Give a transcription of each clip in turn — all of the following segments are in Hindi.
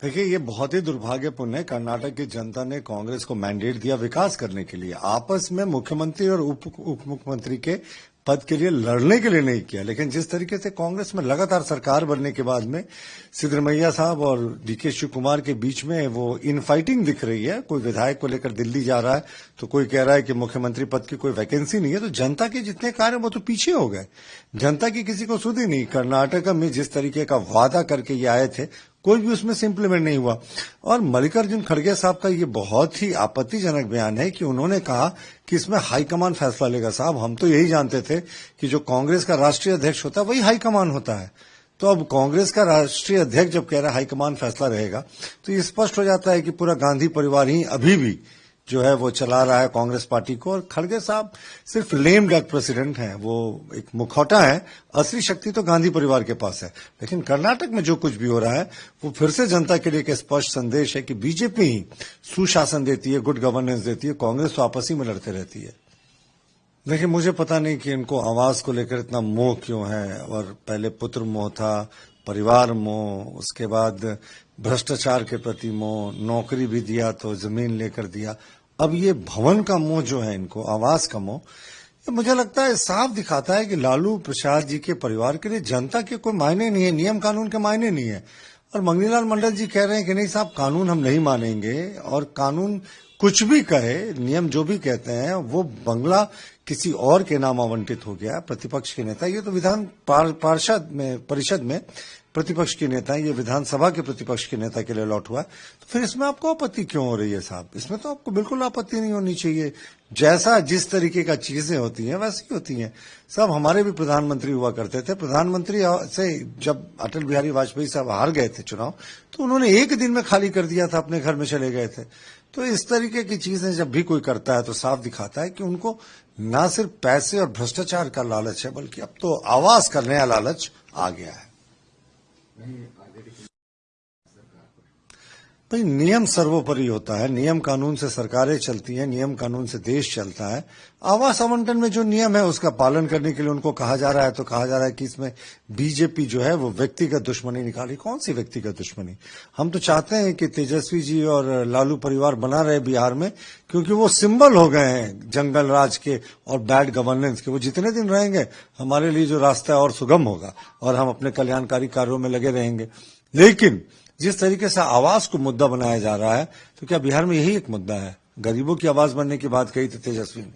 देखिए, ये बहुत ही दुर्भाग्यपूर्ण है। कर्नाटक की जनता ने कांग्रेस को मैंडेट दिया विकास करने के लिए, आपस में मुख्यमंत्री और उप मुख्यमंत्री के पद के लिए लड़ने के लिए नहीं किया। लेकिन जिस तरीके से कांग्रेस में लगातार सरकार बनने के बाद में सिद्धरमैया साहब और डीके शिव कुमार के बीच में वो इनफाइटिंग दिख रही है। कोई विधायक को लेकर दिल्ली जा रहा है तो कोई कह रहा है कि मुख्यमंत्री पद की कोई वैकेंसी नहीं है, तो जनता के जितने कार्य वो तो पीछे हो गए। जनता की किसी को सुध ही नहीं। कर्नाटक में जिस तरीके का वादा करके ये आए थे, कोई भी उसमें से इम्प्लीमेंट नहीं हुआ। और मल्लिकार्जुन खड़गे साहब का ये बहुत ही आपत्तिजनक बयान है कि उन्होंने कहा कि इसमें हाईकमान फैसला लेगा। साहब, हम तो यही जानते थे कि जो कांग्रेस का राष्ट्रीय अध्यक्ष होता है वही हाईकमान होता है। तो अब कांग्रेस का राष्ट्रीय अध्यक्ष जब कह रहा है हाईकमान फैसला रहेगा, तो ये स्पष्ट हो जाता है कि पूरा गांधी परिवार ही अभी भी जो है वो चला रहा है कांग्रेस पार्टी को। और खड़गे साहब सिर्फ लेम डक प्रेसिडेंट हैं, वो एक मुखौटा है। असली शक्ति तो गांधी परिवार के पास है। लेकिन कर्नाटक में जो कुछ भी हो रहा है वो फिर से जनता के लिए एक स्पष्ट संदेश है कि बीजेपी ही सुशासन देती है, गुड गवर्नेंस देती है, कांग्रेस तो आपस ही में लड़ते रहती है। देखिए, मुझे पता नहीं कि इनको आवास को लेकर इतना मोह क्यों है। और पहले पुत्र मोह था, परिवार मोह, उसके बाद भ्रष्टाचार के प्रति मोह, नौकरी भी दिया तो जमीन लेकर दिया, अब ये भवन का मोह जो है इनको, आवास का मोह, ये मुझे लगता है साफ दिखाता है कि लालू प्रसाद जी के परिवार के लिए जनता के कोई मायने नहीं है, नियम कानून के मायने नहीं है। और मंगनीलाल मंडल जी कह रहे हैं कि नहीं साहब, कानून हम नहीं मानेंगे, और कानून कुछ भी कहे, नियम जो भी कहते हैं वो बंगला किसी और के नाम आवंटित हो गया। प्रतिपक्ष के नेता, ये तो विधान परिषद में प्रतिपक्ष के नेता है, ये विधानसभा के प्रतिपक्ष के नेता के लिए लौट हुआ है। तो फिर इसमें आपको आपत्ति क्यों हो रही है साहब? इसमें तो आपको बिल्कुल आपत्ति नहीं होनी चाहिए। जैसा जिस तरीके का चीजें होती हैं वैसी होती हैं। साहब, हमारे भी प्रधानमंत्री हुआ करते थे। प्रधानमंत्री से जब अटल बिहारी वाजपेयी साहब हार गए थे चुनाव, तो उन्होंने एक दिन में खाली कर दिया था, अपने घर में चले गए थे। तो इस तरीके की चीजें जब भी कोई करता है तो साफ दिखाता है कि उनको न सिर्फ पैसे और भ्रष्टाचार का लालच है, बल्कि अब तो आवास का नया लालच आ गया है। भाई, नियम सर्वोपरि होता है। नियम कानून से सरकारें चलती हैं, नियम कानून से देश चलता है। आवास आवंटन में जो नियम है उसका पालन करने के लिए उनको कहा जा रहा है, तो कहा जा रहा है कि इसमें बीजेपी जो है वो व्यक्तिगत दुश्मनी निकाली। कौन सी व्यक्तिगत दुश्मनी? हम तो चाहते हैं कि तेजस्वी जी और लालू परिवार बना रहे बिहार में, क्योंकि वो सिंबल हो गए हैं जंगल राज के और बैड गवर्नेंस के। वो जितने दिन रहेंगे हमारे लिए जो रास्ता है और सुगम होगा, और हम अपने कल्याणकारी कार्यों में लगे रहेंगे। लेकिन जिस तरीके से आवास को मुद्दा बनाया जा रहा है, तो क्या बिहार में यही एक मुद्दा है? गरीबों की आवाज बनने की बात कही थी तेजस्वी ने,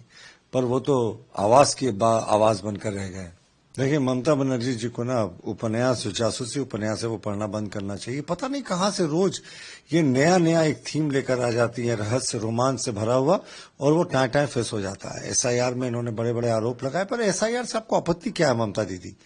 पर वो तो आवास की आवाज बनकर रह गए। देखिए, ममता बनर्जी जी को ना उपन्यास, जो जासूसी उपन्यास है, वो पढ़ना बंद करना चाहिए। पता नहीं कहां से रोज ये नया नया एक थीम लेकर आ जाती है, रहस्य रोमांच से भरा हुआ, और वो टाँ फेस हो जाता है। एसआईआर में इन्होंने बड़े बड़े आरोप लगाए, पर एसआईआर से आपको आपत्ति क्या है ममता दीदी?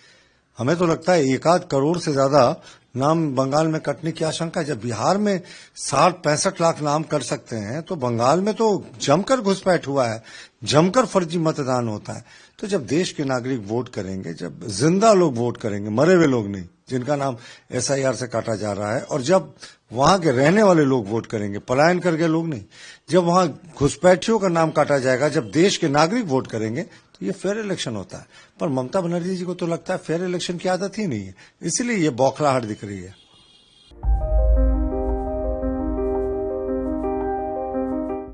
हमें तो लगता है 1-8 करोड़ से ज्यादा नाम बंगाल में कटने की आशंका है। जब बिहार में 60-65 लाख नाम कर सकते हैं, तो बंगाल में तो जमकर घुसपैठ हुआ है, जमकर फर्जी मतदान होता है। तो जब देश के नागरिक वोट करेंगे, जब जिंदा लोग वोट करेंगे, मरे हुए लोग नहीं जिनका नाम एसआईआर से काटा जा रहा है, और जब वहां के रहने वाले लोग वोट करेंगे, पलायन कर गए लोग नहीं, जब वहां घुसपैठियों का नाम काटा जाएगा, जब देश के नागरिक वोट करेंगे, तो ये फेयर इलेक्शन होता है। पर ममता बनर्जी जी को तो लगता है फेयर इलेक्शन की आदत ही नहीं है, इसीलिए ये बौखलाहट दिख रही है।